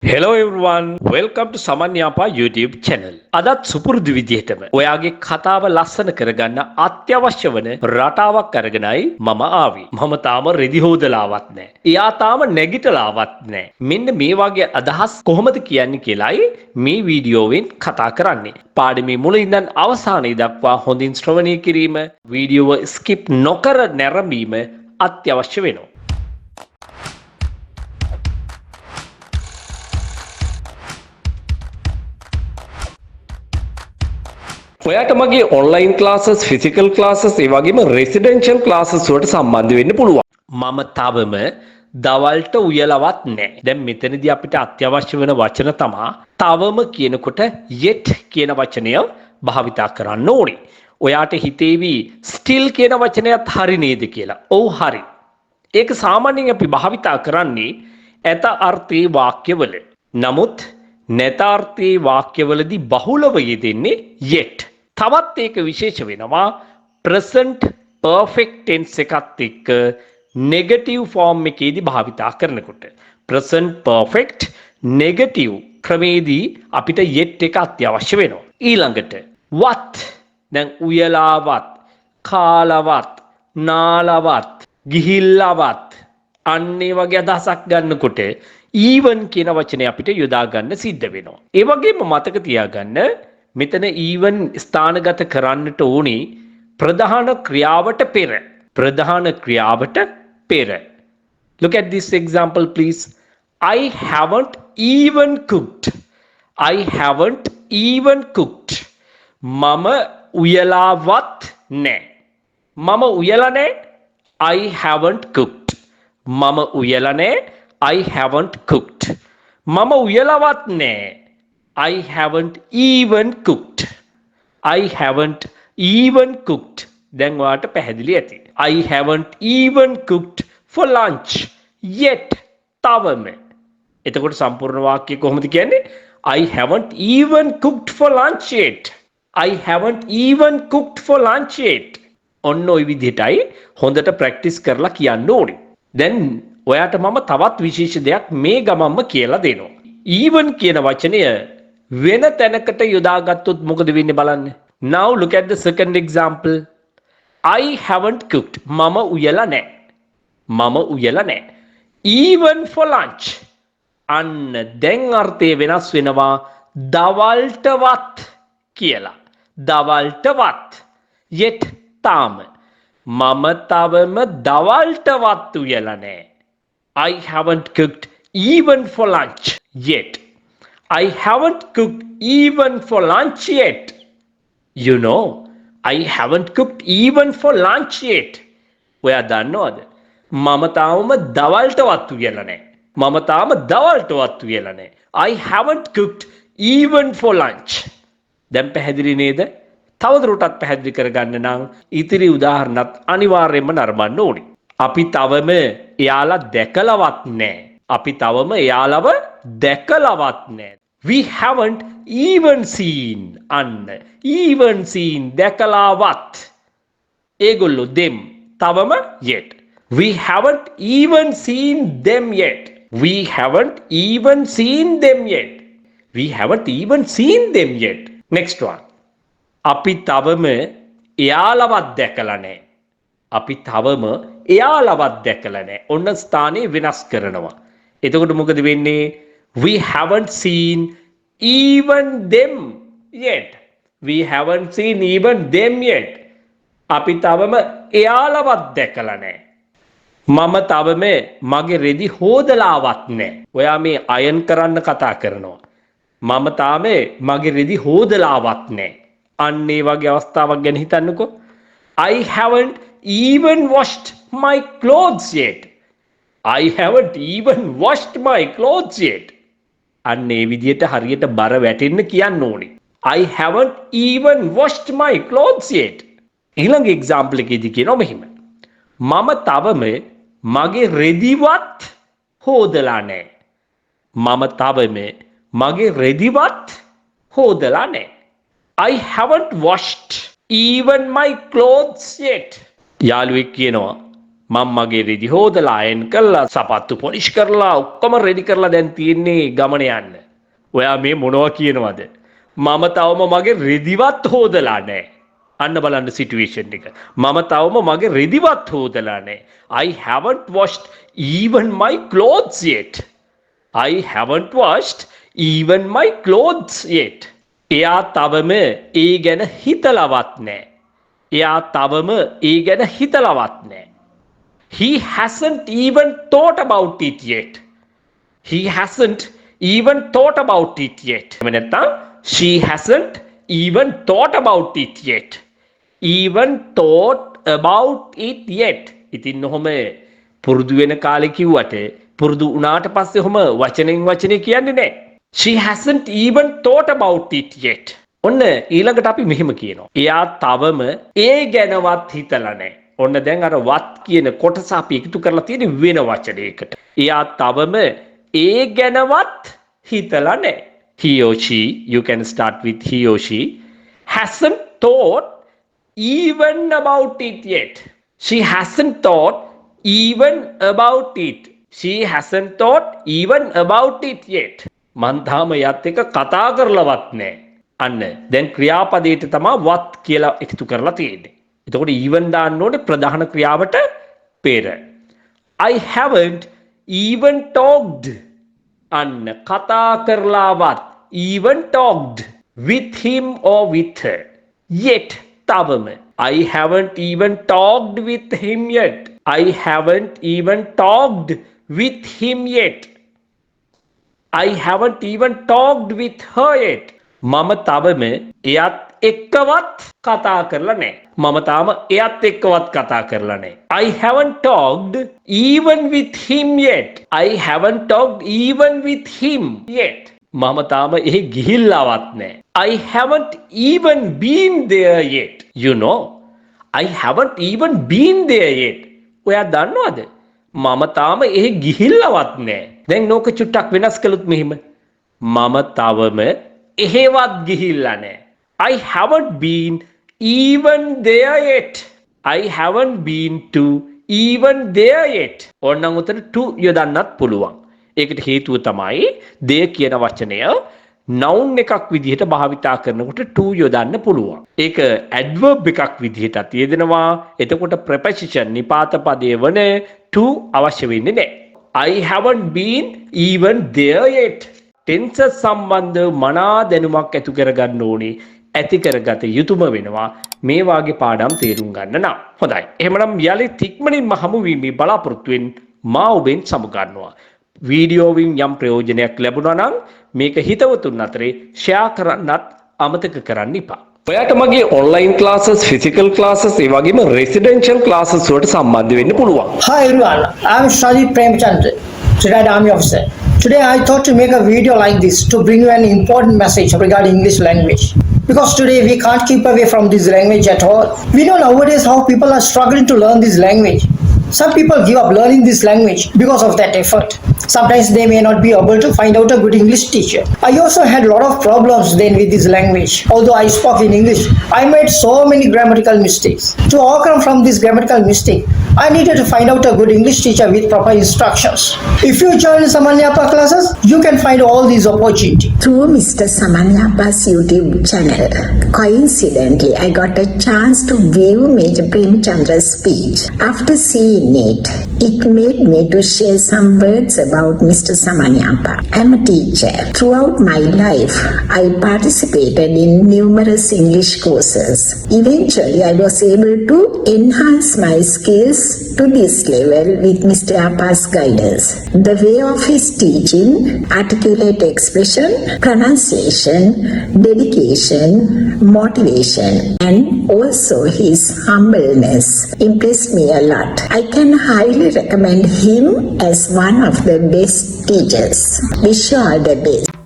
Hello everyone, welcome to Saman Yapa YouTube channel. අදත් සුපුරුදු විදිහටම ඔයාගේ කතාව ලස්සන කරගන්න අත්‍යවශ්‍ය වන රටාවක් අරගෙනයි මම ආවේ. මම තාම රෙදි හොදලාවත් නැහැ. එයා තාම නැගිටලාවත් නැහැ. මෙන්න මේ වගේ අදහස් කොහොමද කියන්නේ කියලායි මේ වීඩියෝවෙන් කතා කරන්නේ. පාඩමේ මුල ඉඳන් අවසානයේ දක්වා හොඳින් ශ්‍රවණය කිරීම, වීඩියෝව ස්කිප් නොකර නැරඹීම අත්‍යවශ්‍ය වෙනවා. ඔයාට මගේ ඔන්ලයින් ක්ලාසස්, ෆිසිකල් ක්ලාසස්, ඒ වගේම රෙසිඩෙන්ෂල් ක්ලාසස් වලට සම්බන්ධ වෙන්න පුළුවන්. මම තවම දවල්ට උයලවත් නැහැ. දැන් මෙතනදී අපිට අත්‍යවශ්‍ය වෙන වචන තමයි තවම කියනකොට yet කියන වචනය භාවිතා කරන්න ඕනේ. ඔයාට හිතේවි still කියන වචනයත් හරි නේද කියලා. ඔව් හරි. ඒක සාමාන්‍යයෙන් අපි භාවිතා කරන්නේ ඇත අර්ථයේ වාක්‍යවල. නමුත් නැත අර්ථයේ වාක්‍යවලදී බහුලව යෙදෙන්නේ yet. තවත් ඒක විශේෂ වෙනවා present perfect tense එකත් එක්ක negative form එකේදී භාවිතා කරනකොට. present perfect negative ක්‍රමේදී අපිට yet එක අත්‍යවශ්‍ය වෙනවා. ඊළඟට what දැන් උයලාවත්, කාලවත්, නාලවත්, ගිහිල්ලවත් අන්නේ වගේ අදහසක් ගන්නකොට even කියන වචනේ අපිට යොදා ගන්න සිද්ධ වෙනවා. ඒ වගේම මතක තියාගන්න මෙතන even ස්ථානගත කරන්නට ඕනේ ප්‍රධාන ක්‍රියාවට පෙර. ප්‍රධාන ක්‍රියාවට පෙර. Look at this example please. I haven't even cooked. I haven't even cooked. මම උයලාවත් නැහැ. මම උයලා නැහැ. I haven't cooked. මම උයලා නැහැ. I haven't cooked. මම උයලාවත් නැහැ. I haven't even cooked. I haven't even cooked. දැන් ඔයාලට පැහැදිලි ඇති. I haven't even cooked for lunch yet. තවම. එතකොට සම්පූර්ණ වාක්‍යය කොහොමද කියන්නේ? I haven't even cooked for lunch yet. I haven't even cooked for lunch yet. ඔන්න ඔය විදිහටයි හොඳට ප්‍රැක්ටිස් කරලා කියන්න ඕනේ. දැන් ඔයාට මම තවත් විශේෂ දෙයක් මේ ගමම්ම කියලා දෙනවා. even කියන වචනය වෙන තැනකට යොදාගත්තොත් මොකද වෙන්නේ බලන්න. Now look at the second example. I haven't cooked. මම උයලා නැහැ. මම උයලා නැහැ. Even for lunch. අන්න දැන් අර්ථය වෙනස් වෙනවා දවල්ටවත් කියලා. දවල්ටවත්. yet තාම. මම තවම දවල්ටවත් උයලා නැහැ. I haven't cooked even for lunch yet. I haven't cooked even for lunch yet. You know, I haven't cooked even for lunch yet. ඔයා දන්නවද? මම තාම දවල්ටවත් උයලා නැහැ. මම තාම දවල්ටවත් උයලා නැහැ. I haven't cooked even for lunch. දැන් පැහැදිලි නේද? තවදුරටත් පැහැදිලි කරගන්න නම් ඉතිරි උදාහරණත් අනිවාර්යයෙන්ම නරඹන්න ඕනේ. අපි තවම එයාලා දැකලවත් නැහැ. අපි තවම එයාලව දැකලවත් නැහැ. We haven't even seen. අන්න even seen දැකලාවත්. ඒගොල්ලෝ them තවම yet. We haven't even seen them yet. We haven't even seen them yet. We haven't even seen them yet. Next one. අපි තවම එයාලවත් දැකලා නැහැ. අපි තවම එයාලවත් දැකලා නැහැ. ඔන්න ස්ථානේ වෙනස් කරනවා. එතකොට මොකද වෙන්නේ? We haven't seen even them yet. We haven't seen even them yet. අපි තවම එයාලවත් දැකලා නැහැ. මම තවම මගේ රෙදි හොදලාවත් නැහැ. ඔයා මේ අයන් කරන්න කතා කරනවා. මම තාම මගේ රෙදි හොදලාවත් නැහැ. අන්න ඒ වගේ අවස්ථාවක් ගැන හිතන්නකෝ. I haven't even washed my clothes yet. I haven't even washed my clothes yet. අන්න ඒ විදිහට හරියට බර වැටෙන්න කියන්න ඕනේ. I haven't even washed my clothes yet. ඊළඟ එක්සැම්පල් එකේදී කියනවා මෙහිම. මම තවම මගේ රෙදිවත් හොදලා නැහැ. මම තවම මගේ රෙදිවත් හොදලා නැහැ. I haven't washed even my clothes yet. යාළුවෙක් කියනවා මම මගේ රෙදි හොදලා අයන් කළා සපත්තු පොලිෂ් කරලා ඔක්කොම රෙඩි කරලා දැන් තියෙන්නේ ගමන යන්න. ඔයා මේ මොනවා කියනවද? මම තවම මගේ රෙදිවත් හොදලා නැහැ. අන්න බලන්න සිටුේෂන් එක. මම තවම මගේ රෙදිවත් හොදලා නැහැ. I haven't washed even my clothes yet. I haven't washed even my clothes yet. එයා තවම ඒ ගැන හිතලවත් නැහැ. එයා තවම ඒ ගැන හිතලවත් නැහැ. He hasn't even thought about it yet. He hasn't even thought about it yet. එහෙම නැත්නම් she hasn't even thought about it yet. Even thought about it yet. ඉතින් ඔහොම පුරුදු වෙන කාලේ කිව්වට පුරුදු වුණාට පස්සේ ඔහොම වචනෙන් වචනේ කියන්නේ නැහැ. She hasn't even thought about it yet. ඔන්න ඊළඟට අපි මෙහෙම කියනවා. එයා තවම ඒ ගැනවත් හිතලා නැහැ. ඔන්න දැන් අර වත් කියන කොටස අපි එකතු කරලා තියෙන වෙන වචනයකට. එයා තවම ඒ ගැනවත් හිතලා නැහැ. He or she, you can start with he or she, hasn't thought even about it yet. She hasn't thought even about it. She hasn't thought even about it yet. මන් තාම යත් එක කතා කරලවත් නැහැ. අන්න දැන් ක්‍රියාපදයට තමයි වත් කියලා එකතු කරලා තියෙන්නේ. එතකොට even දාන්න ඕනේ ප්‍රධාන ක්‍රියාවට පෙර. I haven't even talked. අන්න කතා කරලාවත් even talked with him or with her. Yet තවම I haven't even talked with him yet. I haven't even talked with him yet. I haven't even talked with her yet. මම තවම එයත් එක්කවත් කතා කරලා නැහැ. මම තාම එයත් එක්කවත් කතා කරලා නැහැ. I haven't talked even with him yet. I haven't talked even with him yet. මම තාම එහෙ ගිහිල්ලාවත් නැහැ. I haven't even been there yet. You know, I haven't even been there yet. ඔයා දන්නවද? මම තාම එහෙ ගිහිල්ලාවත් නැහැ. දැන් නෝක චුට්ටක් වෙනස් කළොත් මෙහිම. මම තවම එහෙවත් ගිහිල්ලා නැහැ. I haven't been even there yet. I haven't been to even there yet. ඕනනම් උතන to යොදන්නත් පුළුවන්. ඒකට හේතුව තමයි there කියන වචනය noun එකක් විදිහට භාවිතා කරනකොට to යොදන්න පුළුවන්. ඒක adverb එකක් විදිහටත් යෙදෙනවා. එතකොට preposition නිපාත පදයේ වන to අවශ්‍ය වෙන්නේ නැහැ. I haven't been even there yet. tense සම්බන්ධ මනා දැනුමක් ඇති කරගන්න ඕනේ. ඇති කරගත යුතුම වෙනවා මේ වාගේ පාඩම් තේරුම් ගන්න නම්. හොඳයි. එහෙමනම් යලිත් ඉක්මනින්ම හමු වීමේ බලාපොරොත්තුෙන් මා ඔබෙන් සමුගන්නවා. වීඩියෝවෙන් යම් ප්‍රයෝජනයක් ලැබුණා නම් මේක හිතවතුන් අතරේ ෂෙයා කරන්නත් අමතක කරන්න එපා. ඔයාට මගේ online classes, physical classes, ඒ වගේම residential classes වලට සම්බන්ධ වෙන්න පුළුවන්. Hi everyone, I am Shadi Premchandra, retired army officer. Today I thought to make a video like this to bring you an important message regarding English language. Because today we can't keep away from this language at all. We know nowadays how people are struggling to learn this language. Some people give up learning this language because of that effort. Sometimes they may not be able to find out a good English teacher. I also had a lot of problems then with this language. Although I spoke in English, I made so many grammatical mistakes. To overcome from this grammatical mistake, I needed to find out a good English teacher with proper instructions. If you join Saman Yapa classes, you can find all these opportunities. Through Mr. Saman Yapa's YouTube channel, coincidentally, I got a chance to view Major Premchandra's speech. After seeing it made me to share some words about Mr. Saman Yapa. I am a teacher. Throughout my life, I participated in numerous English courses. Eventually, I was able to enhance my skills to this level with Mr. Yapa's guidance. The way of his teaching, articulate expression, pronunciation, dedication, motivation, and also his humbleness impressed me a lot. I can highly recommend him as one of the best teachers. Wish you all the best.